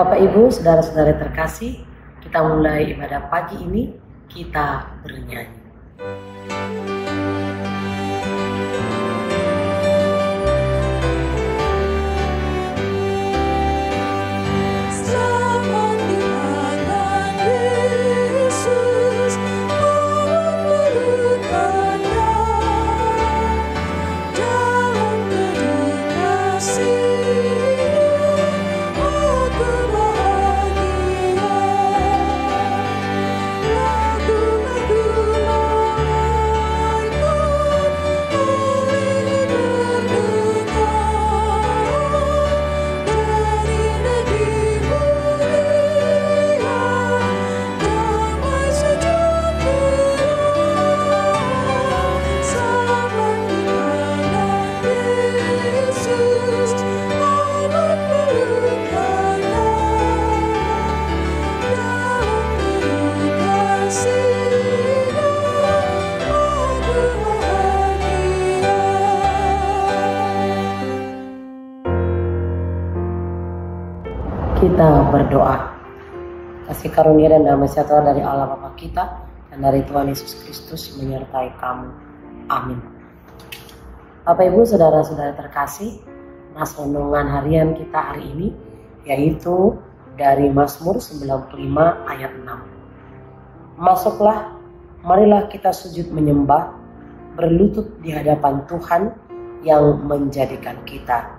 Bapak Ibu, saudara-saudara terkasih, kita mulai ibadah pagi ini, kita bernyanyi. Kita berdoa. Kasih karunia dan damai sejahtera dari Allah Bapa kita dan dari Tuhan Yesus Kristus menyertai kamu. Amin. Bapak Ibu, saudara-saudara terkasih, mas renungan harian kita hari ini yaitu dari Mazmur 95 ayat 6. Masuklah, marilah kita sujud menyembah, berlutut di hadapan Tuhan yang menjadikan kita.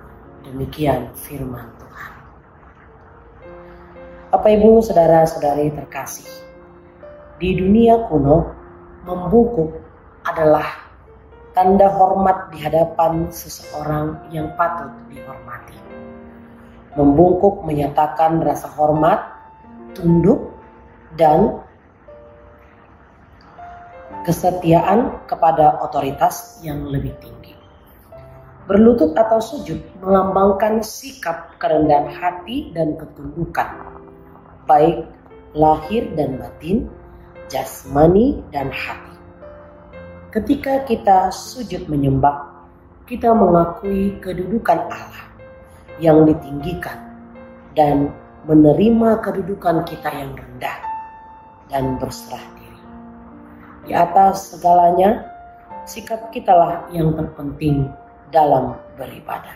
Demikian firman Tuhan. Bapak Ibu, saudara-saudari terkasih, di dunia kuno membungkuk adalah tanda hormat di hadapan seseorang yang patut dihormati. Membungkuk menyatakan rasa hormat, tunduk, dan kesetiaan kepada otoritas yang lebih tinggi. Berlutut atau sujud melambangkan sikap kerendahan hati dan ketundukan, baik lahir dan batin, jasmani dan hati. Ketika kita sujud menyembah, kita mengakui kedudukan Allah yang ditinggikan dan menerima kedudukan kita yang rendah dan berserah diri. Di atas segalanya, sikap kitalah yang terpenting dalam beribadah.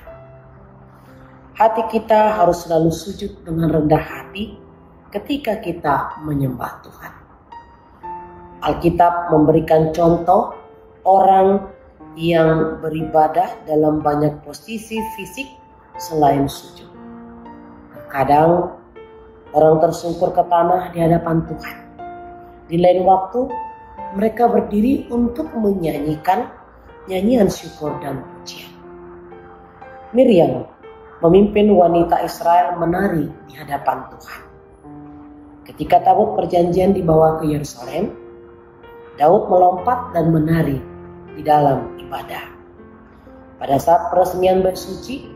Hati kita harus selalu sujud dengan rendah hati ketika kita menyembah Tuhan. Alkitab memberikan contoh orang yang beribadah dalam banyak posisi fisik selain sujud. Kadang orang tersungkur ke tanah di hadapan Tuhan. Di lain waktu mereka berdiri untuk menyanyikan nyanyian syukur dan pujian. Miriam memimpin wanita Israel menari di hadapan Tuhan. Ketika tabut perjanjian dibawa ke Yerusalem, Daud melompat dan menari di dalam ibadah. Pada saat peresmian bait suci,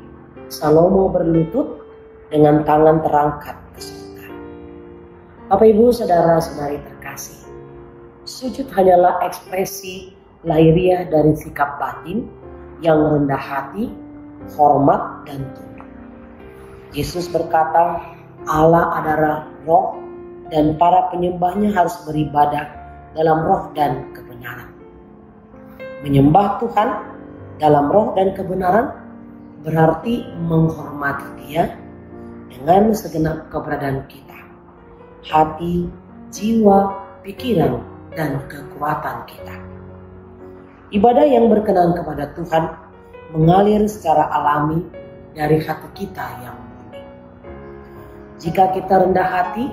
Salomo berlutut dengan tangan terangkat ke surga. Bapak Ibu, saudara-saudari terkasih, sujud hanyalah ekspresi lahiriah dari sikap batin yang rendah hati, hormat, dan tunduk. Yesus berkata, Allah adalah roh, dan para penyembahnya harus beribadah dalam roh dan kebenaran. Menyembah Tuhan dalam roh dan kebenaran berarti menghormati Dia dengan segenap keberadaan kita, hati, jiwa, pikiran, dan kekuatan kita. Ibadah yang berkenan kepada Tuhan mengalir secara alami dari hati kita yang murni. Jika kita rendah hati,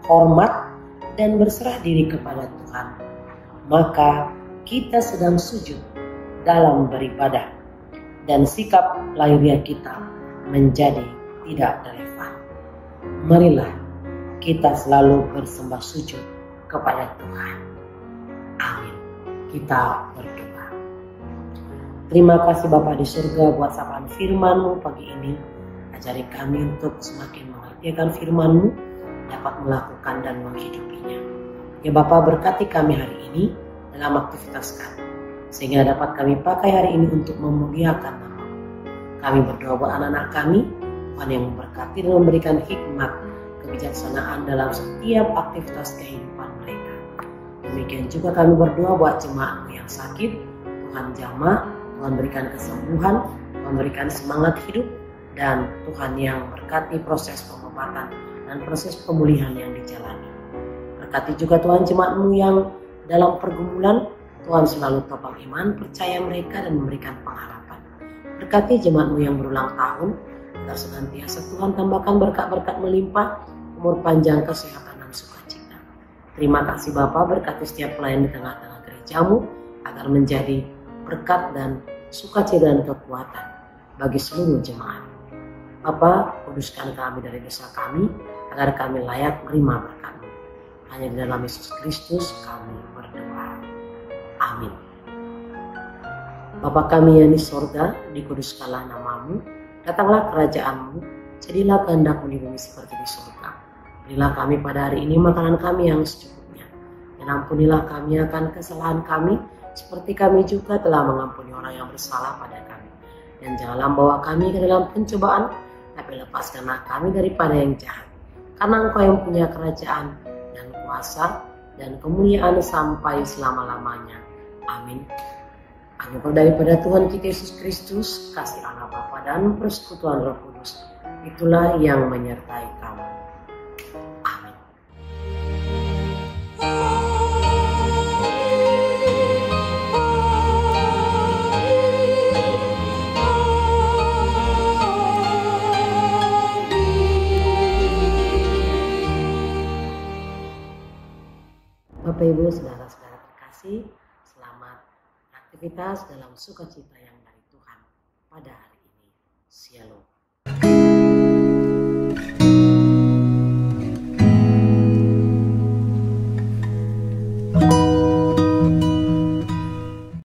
hormat, dan berserah diri kepada Tuhan, maka kita sedang sujud dalam beribadah dan sikap lahiriah kita menjadi tidak relevan. Marilah kita selalu bersembah sujud kepada Tuhan. Amin. Kita berdoa. Terima kasih Bapa di surga buat sapaan firman-Mu pagi ini. Ajari kami untuk semakin mengerti akan firman-Mu, dapat melakukan dan menghidupinya. Ya Bapa, berkati kami hari ini dalam aktivitas kami, sehingga dapat kami pakai hari ini untuk memuliakan nama-Mu. Kami berdoa buat anak-anak kami, Tuhan yang memberkati dan memberikan hikmat, kebijaksanaan dalam setiap aktivitas kehidupan mereka. Demikian juga kami berdoa buat jemaat yang sakit, Tuhan jamah, Tuhan berikan kesembuhan, Tuhan berikan semangat hidup, dan Tuhan yang berkati proses pengobatan dan proses pemulihan yang dijalani. Berkati juga Tuhan jemaat-Mu yang dalam pergumulan, Tuhan selalu topang iman, percaya mereka dan memberikan pengharapan. Berkati jemaat-Mu yang berulang tahun, agar senantiasa Tuhan tambahkan berkat-berkat melimpah, umur panjang, kesehatan dan sukacita. Terima kasih Bapa, berkati setiap pelayan di tengah-tengah gereja-Mu, agar menjadi berkat dan sukacita dan kekuatan bagi seluruh jemaat. Bapa, kuduskan kami dari dosa kami, agar kami layak menerima berkat-Mu. Hanya di dalam Yesus Kristus kami berdoa. Amin. Bapa kami yang di sorga, dikuduskanlah nama-Mu, datanglah kerajaan-Mu, jadilah kehendak-Mu di bumi seperti di surga. Berilah kami pada hari ini makanan kami yang secukupnya, dan ampunilah kami akan kesalahan kami, seperti kami juga telah mengampuni orang yang bersalah pada kami. Dan janganlah membawa kami ke dalam pencobaan, tapi lepaskanlah kami daripada yang jahat. Karena Engkau yang punya kerajaan dan kuasa dan kemuliaan sampai selama-lamanya. Amin. Anugerah daripada Tuhan kita Yesus Kristus, kasih Allah Bapa dan persekutuan Roh Kudus, itulah yang menyertai kamu. Amin. Bapak Ibu, saudara-saudara terkasih, selamat aktivitas dalam sukacita yang dari Tuhan pada hari ini. Shalom.